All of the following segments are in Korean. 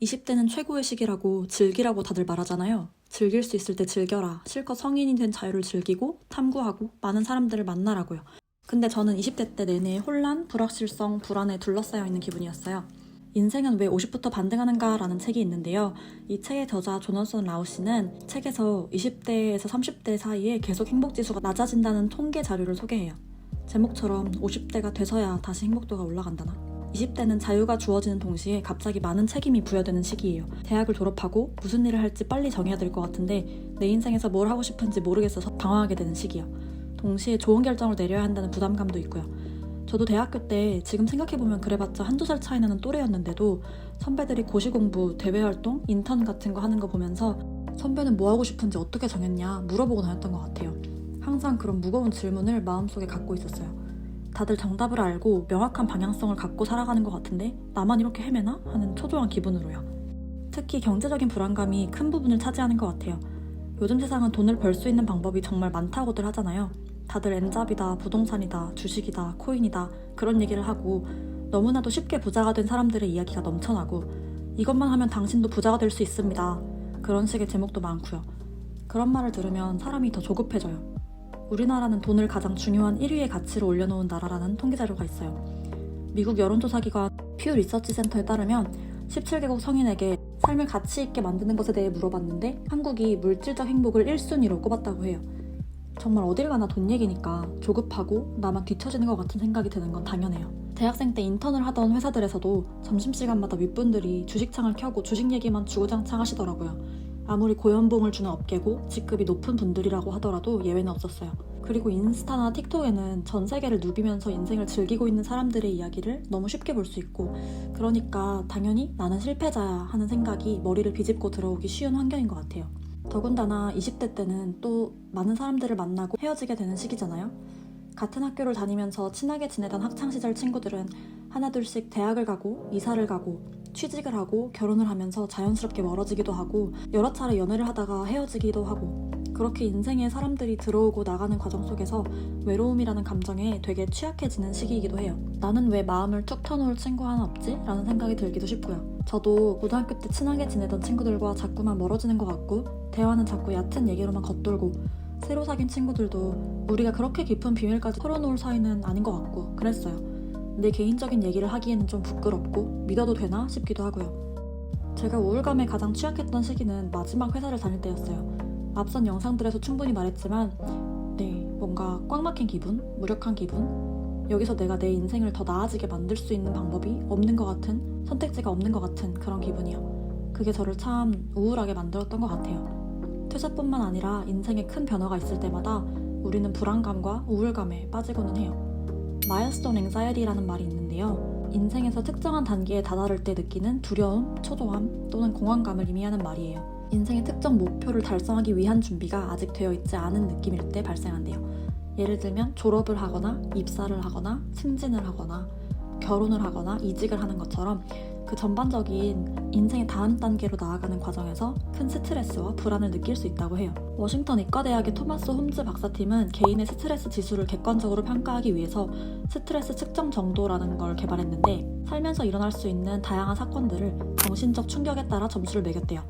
20대는 최고의 시기라고 즐기라고 다들 말하잖아요. 즐길 수 있을 때 즐겨라. 실컷 성인이 된 자유를 즐기고 탐구하고 많은 사람들을 만나라고요. 근데 저는 20대 때 내내 혼란, 불확실성, 불안에 둘러싸여 있는 기분이었어요. 인생은 왜 50부터 반등하는가 라는 책이 있는데요. 이 책의 저자 조넌선 라우시는 책에서 20대에서 30대 사이에 계속 행복지수가 낮아진다는 통계 자료를 소개해요. 제목처럼 50대가 돼서야 다시 행복도가 올라간다나? 20대는 자유가 주어지는 동시에 갑자기 많은 책임이 부여되는 시기예요. 대학을 졸업하고 무슨 일을 할지 빨리 정해야 될 것 같은데 내 인생에서 뭘 하고 싶은지 모르겠어서 방황하게 되는 시기요. 동시에 좋은 결정을 내려야 한다는 부담감도 있고요. 저도 대학교 때 지금 생각해보면 그래봤자 한두 살 차이 나는 또래였는데도 선배들이 고시공부, 대외활동, 인턴 같은 거 하는 거 보면서 선배는 뭐 하고 싶은지 어떻게 정했냐 물어보고 다녔던 것 같아요. 항상 그런 무거운 질문을 마음속에 갖고 있었어요. 다들 정답을 알고 명확한 방향성을 갖고 살아가는 것 같은데 나만 이렇게 헤매나? 하는 초조한 기분으로요. 특히 경제적인 불안감이 큰 부분을 차지하는 것 같아요. 요즘 세상은 돈을 벌 수 있는 방법이 정말 많다고들 하잖아요. 다들 엔잡이다, 부동산이다, 주식이다, 코인이다 그런 얘기를 하고 너무나도 쉽게 부자가 된 사람들의 이야기가 넘쳐나고 이것만 하면 당신도 부자가 될 수 있습니다. 그런 식의 제목도 많고요. 그런 말을 들으면 사람이 더 조급해져요. 우리나라는 돈을 가장 중요한 1위의 가치로 올려놓은 나라라는 통계자료가 있어요. 미국 여론조사기관 퓨 리서치 센터에 따르면 17개국 성인에게 삶을 가치 있게 만드는 것에 대해 물어봤는데 한국이 물질적 행복을 1순위로 꼽았다고 해요. 정말 어딜 가나 돈 얘기니까 조급하고 나만 뒤처지는 것 같은 생각이 드는 건 당연해요. 대학생 때 인턴을 하던 회사들에서도 점심시간마다 윗분들이 주식창을 켜고 주식 얘기만 주구장창 하시더라고요. 아무리 고연봉을 주는 업계고 직급이 높은 분들이라고 하더라도 예외는 없었어요. 그리고 인스타나 틱톡에는 전 세계를 누비면서 인생을 즐기고 있는 사람들의 이야기를 너무 쉽게 볼 수 있고 그러니까 당연히 나는 실패자야 하는 생각이 머리를 비집고 들어오기 쉬운 환경인 것 같아요. 더군다나 20대 때는 또 많은 사람들을 만나고 헤어지게 되는 시기잖아요. 같은 학교를 다니면서 친하게 지내던 학창시절 친구들은 하나둘씩 대학을 가고 이사를 가고 취직을 하고 결혼을 하면서 자연스럽게 멀어지기도 하고 여러 차례 연애를 하다가 헤어지기도 하고 그렇게 인생에 사람들이 들어오고 나가는 과정 속에서 외로움이라는 감정에 되게 취약해지는 시기이기도 해요. 나는 왜 마음을 툭 터놓을 친구 하나 없지? 라는 생각이 들기도 싶고요. 저도 고등학교 때 친하게 지내던 친구들과 자꾸만 멀어지는 것 같고 대화는 자꾸 얕은 얘기로만 겉돌고 새로 사귄 친구들도 우리가 그렇게 깊은 비밀까지 털어놓을 사이는 아닌 것 같고 그랬어요. 내 개인적인 얘기를 하기에는 좀 부끄럽고 믿어도 되나 싶기도 하고요. 제가 우울감에 가장 취약했던 시기는 마지막 회사를 다닐 때였어요. 앞선 영상들에서 충분히 말했지만 뭔가 꽉 막힌 기분, 무력한 기분 여기서 내가 내 인생을 더 나아지게 만들 수 있는 방법이 없는 것 같은 선택지가 없는 것 같은 그런 기분이요. 그게 저를 참 우울하게 만들었던 것 같아요. 퇴사뿐만 아니라 인생에 큰 변화가 있을 때마다 우리는 불안감과 우울감에 빠지고는 해요. 마일스톤 앵자이티라는 말이 있는데요. 인생에서 특정한 단계에 다다를 때 느끼는 두려움, 초조함 또는 공황감을 의미하는 말이에요. 인생의 특정 목표를 달성하기 위한 준비가 아직 되어 있지 않은 느낌일 때 발생한대요. 예를 들면 졸업을 하거나 입사를 하거나 승진을 하거나 결혼을 하거나 이직을 하는 것처럼 그 전반적인 인생의 다음 단계로 나아가는 과정에서 큰 스트레스와 불안을 느낄 수 있다고 해요. 워싱턴 의과대학의 토마스 홈즈 박사팀은 개인의 스트레스 지수를 객관적으로 평가하기 위해서 스트레스 측정 정도라는 걸 개발했는데 살면서 일어날 수 있는 다양한 사건들을 정신적 충격에 따라 점수를 매겼대요.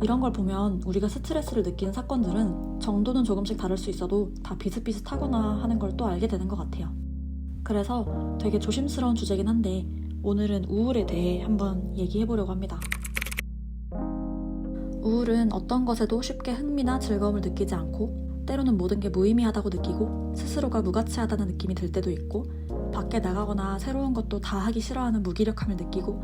이런 걸 보면 우리가 스트레스를 느끼는 사건들은 정도는 조금씩 다를 수 있어도 다 비슷비슷하구나 하는 걸 또 알게 되는 것 같아요. 그래서 되게 조심스러운 주제긴 한데 오늘은 우울에 대해 한번 얘기해보려고 합니다. 우울은 어떤 것에도 쉽게 흥미나 즐거움을 느끼지 않고 때로는 모든 게 무의미하다고 느끼고 스스로가 무가치하다는 느낌이 들 때도 있고 밖에 나가거나 새로운 것도 다 하기 싫어하는 무기력함을 느끼고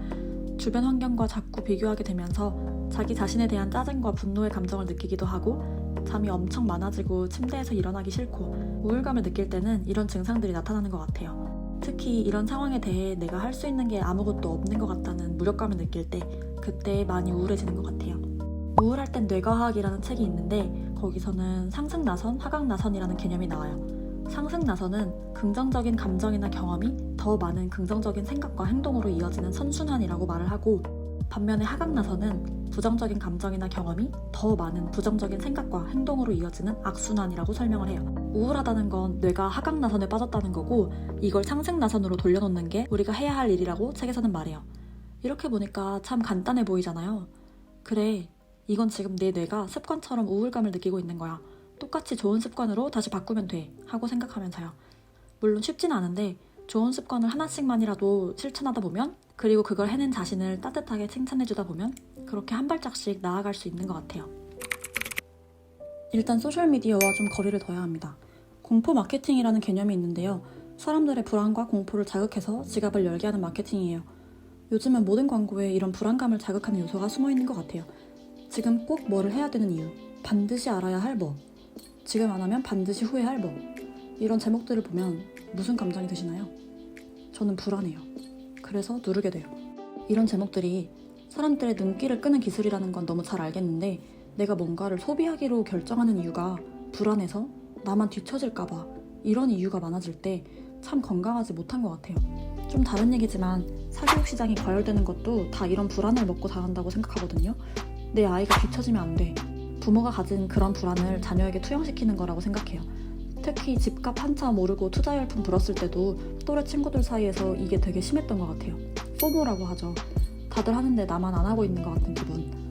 주변 환경과 자꾸 비교하게 되면서 자기 자신에 대한 짜증과 분노의 감정을 느끼기도 하고 잠이 엄청 많아지고 침대에서 일어나기 싫고 우울감을 느낄 때는 이런 증상들이 나타나는 것 같아요. 특히 이런 상황에 대해 내가 할 수 있는 게 아무것도 없는 것 같다는 무력감을 느낄 때 그때 많이 우울해지는 것 같아요. 우울할 땐 뇌과학이라는 책이 있는데 거기서는 상승나선, 하강나선이라는 개념이 나와요. 상승나선은 긍정적인 감정이나 경험이 더 많은 긍정적인 생각과 행동으로 이어지는 선순환이라고 말을 하고 반면에 하강나선은 부정적인 감정이나 경험이 더 많은 부정적인 생각과 행동으로 이어지는 악순환이라고 설명을 해요. 우울하다는 건 뇌가 하강나선에 빠졌다는 거고 이걸 상승나선으로 돌려놓는 게 우리가 해야 할 일이라고 책에서는 말해요. 이렇게 보니까 참 간단해 보이잖아요. 그래, 이건 지금 내 뇌가 습관처럼 우울감을 느끼고 있는 거야. 똑같이 좋은 습관으로 다시 바꾸면 돼 하고 생각하면서요. 물론 쉽진 않은데 좋은 습관을 하나씩만이라도 실천하다 보면, 그리고 그걸 해낸 자신을 따뜻하게 칭찬해주다 보면 그렇게 한 발짝씩 나아갈 수 있는 것 같아요. 일단 소셜미디어와 좀 거리를 둬야 합니다. 공포 마케팅이라는 개념이 있는데요. 사람들의 불안과 공포를 자극해서 지갑을 열게 하는 마케팅이에요. 요즘은 모든 광고에 이런 불안감을 자극하는 요소가 숨어 있는 것 같아요. 지금 꼭 뭐를 해야 되는 이유, 반드시 알아야 할 뭐, 지금 안 하면 반드시 후회할 뭐, 이런 제목들을 보면 무슨 감정이 드시나요? 저는 불안해요. 그래서 누르게 돼요. 이런 제목들이 사람들의 눈길을 끄는 기술이라는 건 너무 잘 알겠는데, 내가 뭔가를 소비하기로 결정하는 이유가 불안해서 나만 뒤처질까봐 이런 이유가 많아질 때 참 건강하지 못한 것 같아요. 좀 다른 얘기지만 사교육 시장이 과열되는 것도 다 이런 불안을 먹고 자란다고 생각하거든요. 내 아이가 뒤처지면 안 돼. 부모가 가진 그런 불안을 자녀에게 투영시키는 거라고 생각해요. 특히 집값 한참 오르고 투자 열풍 불었을 때도 또래 친구들 사이에서 이게 되게 심했던 것 같아요. 포모라고 하죠. 다들 하는데 나만 안 하고 있는 것 같은 기분.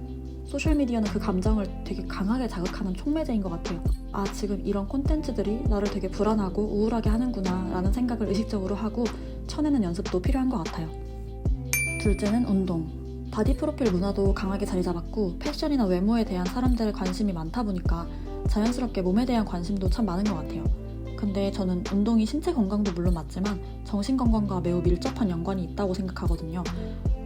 소셜미디어는 그 감정을 되게 강하게 자극하는 촉매제인 것 같아요. 아, 지금 이런 콘텐츠들이 나를 되게 불안하고 우울하게 하는구나 라는 생각을 의식적으로 하고 쳐내는 연습도 필요한 것 같아요. 둘째는 운동. 바디 프로필 문화도 강하게 자리 잡았고 패션이나 외모에 대한 사람들의 관심이 많다 보니까 자연스럽게 몸에 대한 관심도 참 많은 것 같아요. 근데 저는 운동이 신체 건강도 물론 맞지만 정신 건강과 매우 밀접한 연관이 있다고 생각하거든요.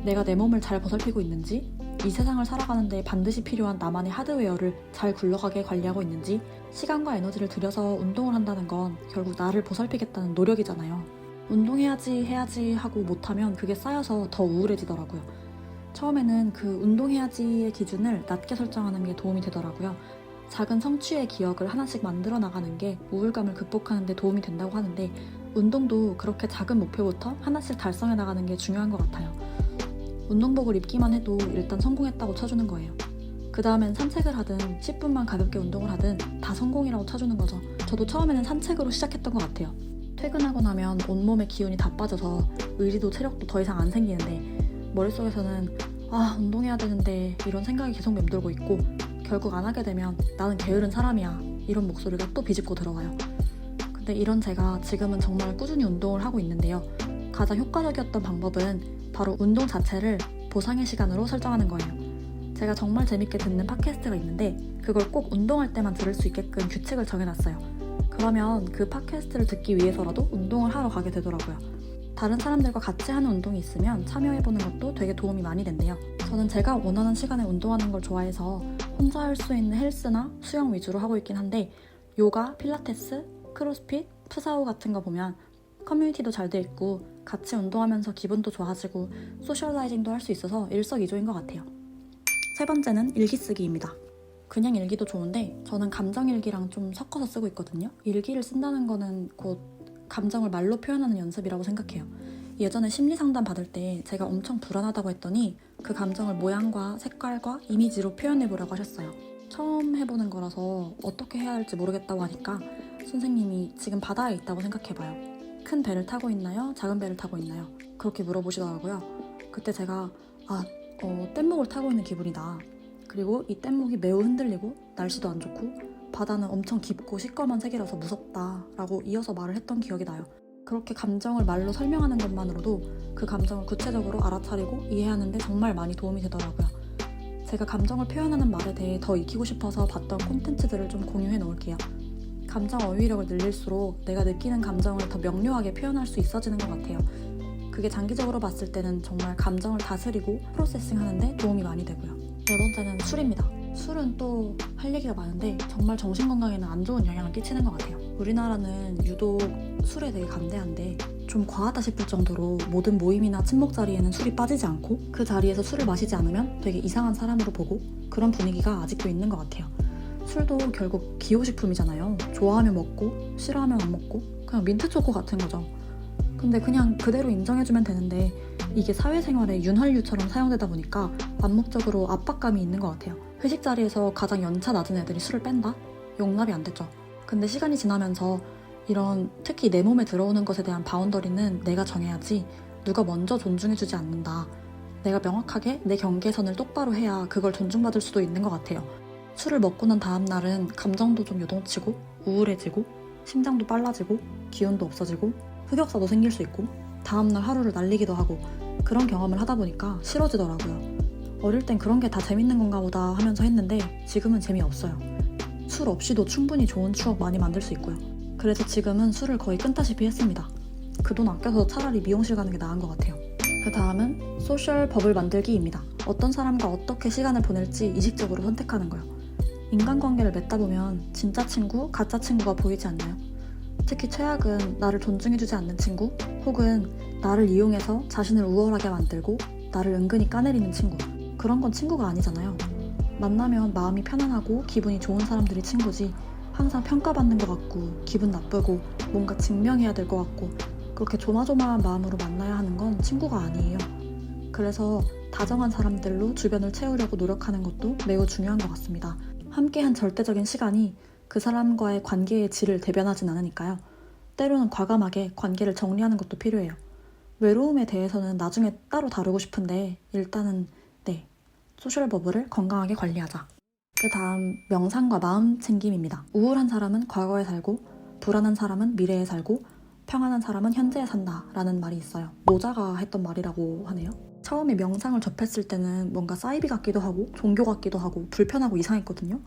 내가 내 몸을 잘 보살피고 있는지, 이 세상을 살아가는데 반드시 필요한 나만의 하드웨어를 잘 굴러가게 관리하고 있는지, 시간과 에너지를 들여서 운동을 한다는 건 결국 나를 보살피겠다는 노력이잖아요. 운동해야지 하고 못하면 그게 쌓여서 더 우울해지더라고요. 처음에는 그 운동해야지의 기준을 낮게 설정하는 게 도움이 되더라고요. 작은 성취의 기억을 하나씩 만들어 나가는 게 우울감을 극복하는 데 도움이 된다고 하는데, 운동도 그렇게 작은 목표부터 하나씩 달성해 나가는 게 중요한 것 같아요. 운동복을 입기만 해도 일단 성공했다고 쳐주는 거예요. 그 다음엔 산책을 하든 10분만 가볍게 운동을 하든 다 성공이라고 쳐주는 거죠. 저도 처음에는 산책으로 시작했던 것 같아요. 퇴근하고 나면 온몸의 기운이 다 빠져서 의지도 체력도 더 이상 안 생기는데, 머릿속에서는 운동해야 되는데 이런 생각이 계속 맴돌고 있고, 결국 안 하게 되면 나는 게으른 사람이야 이런 목소리가 또 비집고 들어와요. 근데 이런 제가 지금은 정말 꾸준히 운동을 하고 있는데요. 가장 효과적이었던 방법은 바로 운동 자체를 보상의 시간으로 설정하는 거예요. 제가 정말 재밌게 듣는 팟캐스트가 있는데 그걸 꼭 운동할 때만 들을 수 있게끔 규칙을 정해놨어요. 그러면 그 팟캐스트를 듣기 위해서라도 운동을 하러 가게 되더라고요. 다른 사람들과 같이 하는 운동이 있으면 참여해보는 것도 되게 도움이 많이 된대요. 저는 제가 원하는 시간에 운동하는 걸 좋아해서 혼자 할 수 있는 헬스나 수영 위주로 하고 있긴 한데, 요가, 필라테스, 크로스핏, 푸사오 같은 거 보면 커뮤니티도 잘 돼 있고 같이 운동하면서 기분도 좋아지고 소셜라이징도 할 수 있어서 일석이조인 것 같아요. 세 번째는 일기 쓰기입니다. 그냥 일기도 좋은데 저는 감정일기랑 좀 섞어서 쓰고 있거든요. 일기를 쓴다는 거는 곧 감정을 말로 표현하는 연습이라고 생각해요. 예전에 심리상담 받을 때 제가 엄청 불안하다고 했더니 그 감정을 모양과 색깔과 이미지로 표현해보라고 하셨어요. 처음 해보는 거라서 어떻게 해야 할지 모르겠다고 하니까 선생님이 지금 바다에 있다고 생각해봐요. 큰 배를 타고 있나요? 작은 배를 타고 있나요? 그렇게 물어보시더라고요. 그때 제가 뗏목을 타고 있는 기분이다. 그리고 이 뗏목이 매우 흔들리고 날씨도 안 좋고 바다는 엄청 깊고 시꺼먼 색이라서 무섭다 라고 이어서 말을 했던 기억이 나요. 그렇게 감정을 말로 설명하는 것만으로도 그 감정을 구체적으로 알아차리고 이해하는 데 정말 많이 도움이 되더라고요. 제가 감정을 표현하는 말에 대해 더 익히고 싶어서 봤던 콘텐츠들을 좀 공유해 놓을게요. 감정 어휘력을 늘릴수록 내가 느끼는 감정을 더 명료하게 표현할 수 있어지는 것 같아요. 그게 장기적으로 봤을 때는 정말 감정을 다스리고 프로세싱 하는데 도움이 많이 되고요. 네 번째는 술입니다. 술은 또 할 얘기가 많은데 정말 정신건강에는 안 좋은 영향을 끼치는 것 같아요. 우리나라는 유독 술에 되게 간대한데 좀 과하다 싶을 정도로 모든 모임이나 친목 자리에는 술이 빠지지 않고 그 자리에서 술을 마시지 않으면 되게 이상한 사람으로 보고 그런 분위기가 아직도 있는 것 같아요. 술도 결국 기호식품이잖아요. 좋아하면 먹고 싫어하면 안 먹고 그냥 민트초코 같은 거죠. 근데 그냥 그대로 인정해주면 되는데 이게 사회생활에 윤활유처럼 사용되다 보니까 암묵적으로 압박감이 있는 것 같아요. 회식 자리에서 가장 연차 낮은 애들이 술을 뺀다? 용납이 안 되죠. 근데 시간이 지나면서 이런 특히 내 몸에 들어오는 것에 대한 바운더리는 내가 정해야지 누가 먼저 존중해주지 않는다. 내가 명확하게 내 경계선을 똑바로 해야 그걸 존중받을 수도 있는 것 같아요. 술을 먹고 난 다음 날은 감정도 좀 요동치고 우울해지고 심장도 빨라지고 기운도 없어지고 흑역사도 생길 수 있고 다음날 하루를 날리기도 하고 그런 경험을 하다 보니까 싫어지더라고요. 어릴 땐 그런 게 다 재밌는 건가 보다 하면서 했는데 지금은 재미없어요. 술 없이도 충분히 좋은 추억 많이 만들 수 있고요. 그래서 지금은 술을 거의 끊다시피 했습니다. 그 돈 아껴서 차라리 미용실 가는 게 나은 것 같아요. 그 다음은 소셜 버블 만들기입니다. 어떤 사람과 어떻게 시간을 보낼지 이식적으로 선택하는 거요. 인간관계를 맺다 보면 진짜 친구, 가짜 친구가 보이지 않나요? 특히 최악은 나를 존중해주지 않는 친구, 혹은 나를 이용해서 자신을 우월하게 만들고 나를 은근히 까내리는 친구. 그런 건 친구가 아니잖아요. 만나면 마음이 편안하고 기분이 좋은 사람들이 친구지, 항상 평가받는 것 같고 기분 나쁘고 뭔가 증명해야 될 것 같고 그렇게 조마조마한 마음으로 만나야 하는 건 친구가 아니에요. 그래서 다정한 사람들로 주변을 채우려고 노력하는 것도 매우 중요한 것 같습니다. 함께한 절대적인 시간이 그 사람과의 관계의 질을 대변하진 않으니까요. 때로는 과감하게 관계를 정리하는 것도 필요해요. 외로움에 대해서는 나중에 따로 다루고 싶은데 일단은 소셜 버블을 건강하게 관리하자. 그 다음 명상과 마음 챙김입니다. 우울한 사람은 과거에 살고 불안한 사람은 미래에 살고 평안한 사람은 현재에 산다 라는 말이 있어요. 노자가 했던 말이라고 하네요. 처음에 명상을 접했을 때는 뭔가 사이비 같기도 하고 종교 같기도 하고 불편하고 이상했거든요.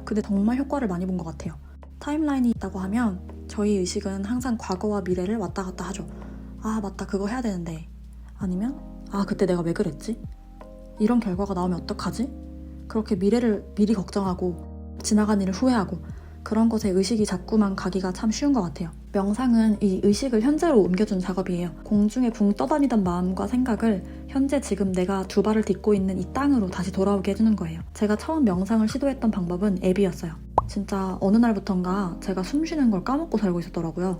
근데 정말 효과를 많이 본 것 같아요. 타임라인이 있다고 하면 저희 의식은 항상 과거와 미래를 왔다 갔다 하죠. 아 맞다 그거 해야 되는데, 아니면 아 그때 내가 왜 그랬지? 이런 결과가 나오면 어떡하지? 그렇게 미래를 미리 걱정하고 지나간 일을 후회하고 그런 것에 의식이 자꾸만 가기가 참 쉬운 것 같아요. 명상은 이 의식을 현재로 옮겨주는 작업이에요. 공중에 붕 떠다니던 마음과 생각을 현재 지금 내가 두 발을 딛고 있는 이 땅으로 다시 돌아오게 해주는 거예요. 제가 처음 명상을 시도했던 방법은 앱이었어요. 진짜 어느 날부턴가 제가 숨 쉬는 걸 까먹고 살고 있었더라고요.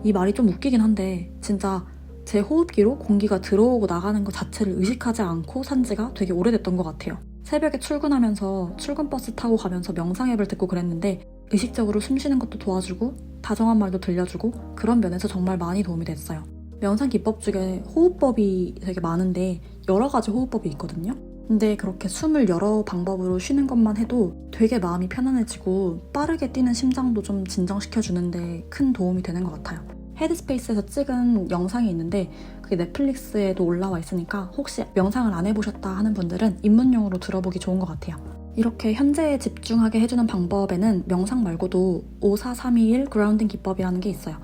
이 말이 좀 웃기긴 한데 진짜 제 호흡기로 공기가 들어오고 나가는 것 자체를 의식하지 않고 산 지가 되게 오래됐던 것 같아요. 새벽에 출근하면서 출근버스 타고 가면서 명상 앱을 듣고 그랬는데 의식적으로 숨 쉬는 것도 도와주고 다정한 말도 들려주고 그런 면에서 정말 많이 도움이 됐어요. 명상 기법 중에 호흡법이 되게 많은데 여러 가지 호흡법이 있거든요. 근데 그렇게 숨을 여러 방법으로 쉬는 것만 해도 되게 마음이 편안해지고 빠르게 뛰는 심장도 좀 진정시켜주는데 큰 도움이 되는 것 같아요. 헤드스페이스에서 찍은 영상이 있는데 그게 넷플릭스에도 올라와 있으니까 혹시 명상을 안 해보셨다 하는 분들은 입문용으로 들어보기 좋은 것 같아요. 이렇게 현재에 집중하게 해주는 방법에는 명상 말고도 54321 그라운딩 기법이라는 게 있어요.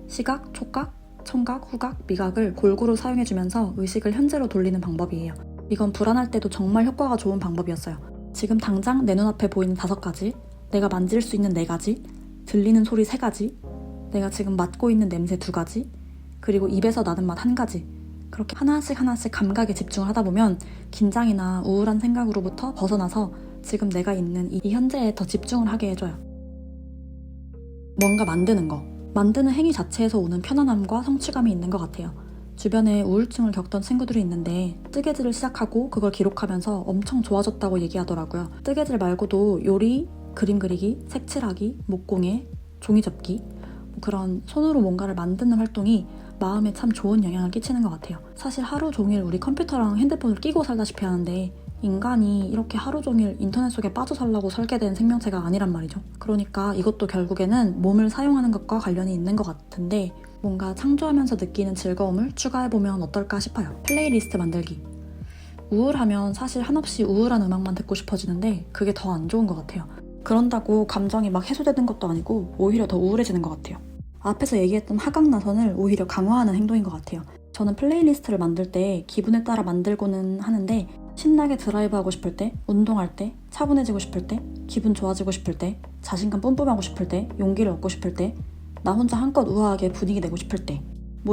시각, 촉각, 청각, 후각, 미각을 골고루 사용해주면서 의식을 현재로 돌리는 방법이에요. 이건 불안할 때도 정말 효과가 좋은 방법이었어요. 지금 당장 내 눈앞에 보이는 5가지, 내가 만질 수 있는 4가지, 들리는 소리 3가지, 내가 지금 맡고 있는 냄새 2가지, 그리고 입에서 나는 맛 1가지. 그렇게 하나씩 감각에 집중을 하다 보면 긴장이나 우울한 생각으로부터 벗어나서 지금 내가 있는 이 현재에 더 집중을 하게 해줘요. 뭔가 만드는 거. 만드는 행위 자체에서 오는 편안함과 성취감이 있는 것 같아요. 주변에 우울증을 겪던 친구들이 있는데 뜨개질을 시작하고 그걸 기록하면서 엄청 좋아졌다고 얘기하더라고요. 뜨개질 말고도 요리, 그림 그리기, 색칠하기, 목공예, 종이 접기, 그런 손으로 뭔가를 만드는 활동이 마음에 참 좋은 영향을 끼치는 것 같아요. 사실 하루 종일 우리 컴퓨터랑 핸드폰을 끼고 살다시피 하는데 인간이 이렇게 하루 종일 인터넷 속에 빠져 살라고 설계된 생명체가 아니란 말이죠. 그러니까 이것도 결국에는 몸을 사용하는 것과 관련이 있는 것 같은데 뭔가 창조하면서 느끼는 즐거움을 추가해보면 어떨까 싶어요. 플레이리스트 만들기. 우울하면 사실 한없이 우울한 음악만 듣고 싶어지는데 그게 더 안 좋은 것 같아요. 그런다고 감정이 막 해소되는 것도 아니고 오히려 더 우울해지는 것 같아요. 앞에서 얘기했던 하강나선을 오히려 강화하는 행동인 것 같아요. 저는 플레이리스트를 만들 때 기분에 따라 만들고는 하는데 신나게 드라이브하고 싶을 때, 운동할 때, 차분해지고 싶을 때, 기분 좋아지고 싶을 때, 자신감 뿜뿜하고 싶을 때, 용기를 얻고 싶을 때, 나 혼자 한껏 우아하게 분위기 내고 싶을 때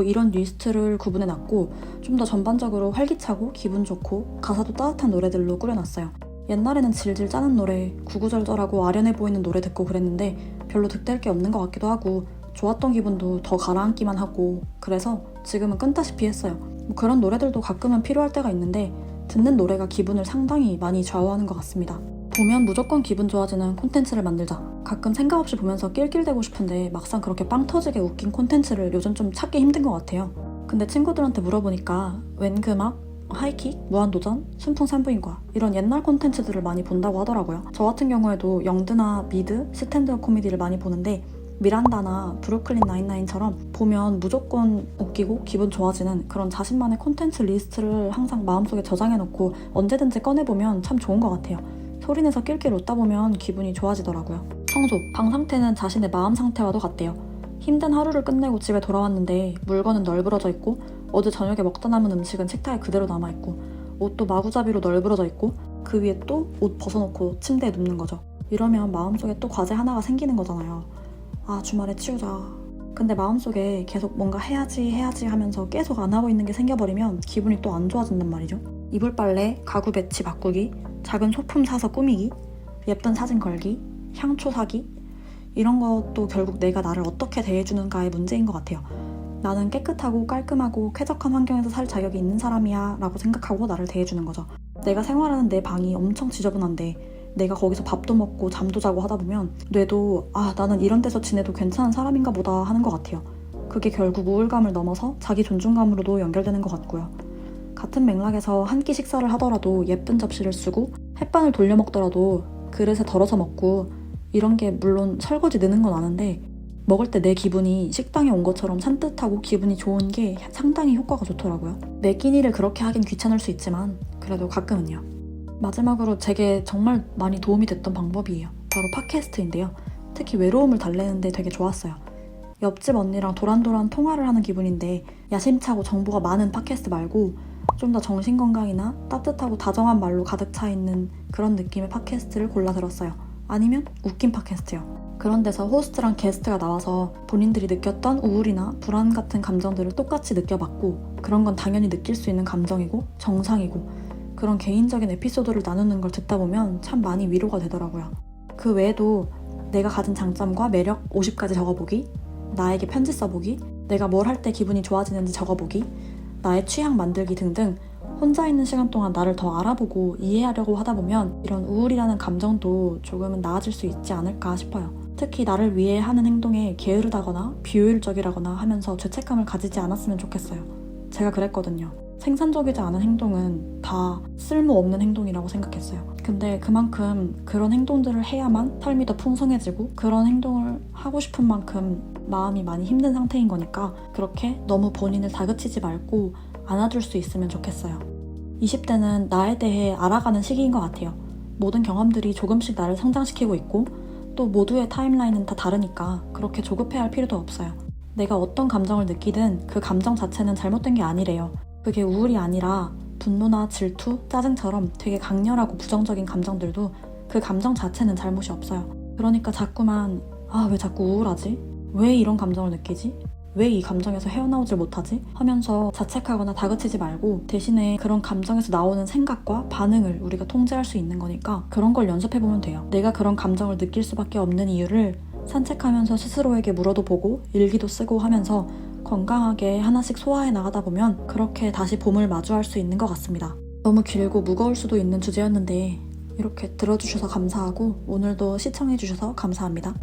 이런 리스트를 구분해놨고 좀 더 전반적으로 활기차고 기분 좋고 가사도 따뜻한 노래들로 꾸려놨어요. 옛날에는 질질 짜는 노래, 구구절절하고 아련해 보이는 노래 듣고 그랬는데 별로 득될 게 없는 것 같기도 하고 좋았던 기분도 더 가라앉기만 하고 그래서 지금은 끊다시피 했어요. 그런 노래들도 가끔은 필요할 때가 있는데 듣는 노래가 기분을 상당히 많이 좌우하는 것 같습니다. 보면 무조건 기분 좋아지는 콘텐츠를 만들자. 가끔 생각 없이 보면서 낄낄대고 싶은데 막상 그렇게 빵 터지게 웃긴 콘텐츠를 요즘 좀 찾기 힘든 것 같아요. 근데 친구들한테 물어보니까 웬 그 막 하이킥, 무한도전, 순풍산부인과 이런 옛날 콘텐츠들을 많이 본다고 하더라고요. 저 같은 경우에도 영드나 미드, 스탠드업 코미디를 많이 보는데 미란다나 브루클린 나인나인처럼 보면 무조건 웃기고 기분 좋아지는 그런 자신만의 콘텐츠 리스트를 항상 마음속에 저장해놓고 언제든지 꺼내보면 참 좋은 것 같아요. 소리내서 낄낄 웃다 보면 기분이 좋아지더라고요. 청소, 방 상태는 자신의 마음 상태와도 같대요. 힘든 하루를 끝내고 집에 돌아왔는데 물건은 널브러져 있고 어제 저녁에 먹다 남은 음식은 식탁에 그대로 남아있고 옷도 마구잡이로 널브러져 있고 그 위에 또 옷 벗어놓고 침대에 눕는 거죠. 이러면 마음속에 또 과제 하나가 생기는 거잖아요. 아, 주말에 치우자. 근데 마음속에 계속 뭔가 해야지 하면서 계속 안 하고 있는 게 생겨버리면 기분이 또 안 좋아진단 말이죠. 이불 빨래, 가구 배치 바꾸기, 작은 소품 사서 꾸미기, 예쁜 사진 걸기, 향초 사기 이런 것도 결국 내가 나를 어떻게 대해주는가의 문제인 것 같아요. 나는 깨끗하고 깔끔하고 쾌적한 환경에서 살 자격이 있는 사람이야 라고 생각하고 나를 대해주는 거죠. 내가 생활하는 내 방이 엄청 지저분한데 내가 거기서 밥도 먹고 잠도 자고 하다 보면 뇌도 나는 이런 데서 지내도 괜찮은 사람인가 보다 하는 것 같아요. 그게 결국 우울감을 넘어서 자기 존중감으로도 연결되는 것 같고요. 같은 맥락에서 한 끼 식사를 하더라도 예쁜 접시를 쓰고 햇반을 돌려 먹더라도 그릇에 덜어서 먹고 이런 게 물론 설거지 느는 건 아는데 먹을 때 내 기분이 식당에 온 것처럼 산뜻하고 기분이 좋은 게 상당히 효과가 좋더라고요. 매 끼니를 그렇게 하긴 귀찮을 수 있지만 그래도 가끔은요. 마지막으로 제게 정말 많이 도움이 됐던 방법이에요. 바로 팟캐스트인데요. 특히 외로움을 달래는데 되게 좋았어요. 옆집 언니랑 도란도란 통화를 하는 기분인데 야심차고 정보가 많은 팟캐스트 말고 좀 더 정신건강이나 따뜻하고 다정한 말로 가득 차 있는 그런 느낌의 팟캐스트를 골라 들었어요. 아니면 웃긴 팟캐스트요. 그런 데서 호스트랑 게스트가 나와서 본인들이 느꼈던 우울이나 불안 같은 감정들을 똑같이 느껴봤고 그런 건 당연히 느낄 수 있는 감정이고 정상이고 그런 개인적인 에피소드를 나누는 걸 듣다 보면 참 많이 위로가 되더라고요. 그 외에도 내가 가진 장점과 매력 50가지 적어보기, 나에게 편지 써보기, 내가 뭘 할 때 기분이 좋아지는지 적어보기, 나의 취향 만들기 등등 혼자 있는 시간 동안 나를 더 알아보고 이해하려고 하다 보면 이런 우울이라는 감정도 조금은 나아질 수 있지 않을까 싶어요. 특히 나를 위해 하는 행동에 게으르다거나 비효율적이라거나 하면서 죄책감을 가지지 않았으면 좋겠어요. 제가 그랬거든요. 생산적이지 않은 행동은 다 쓸모없는 행동이라고 생각했어요. 근데 그만큼 그런 행동들을 해야만 삶이 더 풍성해지고 그런 행동을 하고 싶은 만큼 마음이 많이 힘든 상태인 거니까 그렇게 너무 본인을 다그치지 말고 안아줄 수 있으면 좋겠어요. 20대는 나에 대해 알아가는 시기인 것 같아요. 모든 경험들이 조금씩 나를 성장시키고 있고 또 모두의 타임라인은 다 다르니까 그렇게 조급해할 필요도 없어요. 내가 어떤 감정을 느끼든 그 감정 자체는 잘못된 게 아니래요. 그게 우울이 아니라 분노나 질투, 짜증처럼 되게 강렬하고 부정적인 감정들도 그 감정 자체는 잘못이 없어요. 그러니까 자꾸만 왜 자꾸 우울하지? 왜 이런 감정을 느끼지? 왜 이 감정에서 헤어나오질 못하지? 하면서 자책하거나 다그치지 말고 대신에 그런 감정에서 나오는 생각과 반응을 우리가 통제할 수 있는 거니까 그런 걸 연습해보면 돼요. 내가 그런 감정을 느낄 수밖에 없는 이유를 산책하면서 스스로에게 물어도 보고 일기도 쓰고 하면서 건강하게 하나씩 소화해 나가다 보면 그렇게 다시 봄을 마주할 수 있는 것 같습니다. 너무 길고 무거울 수도 있는 주제였는데 이렇게 들어주셔서 감사하고 오늘도 시청해주셔서 감사합니다.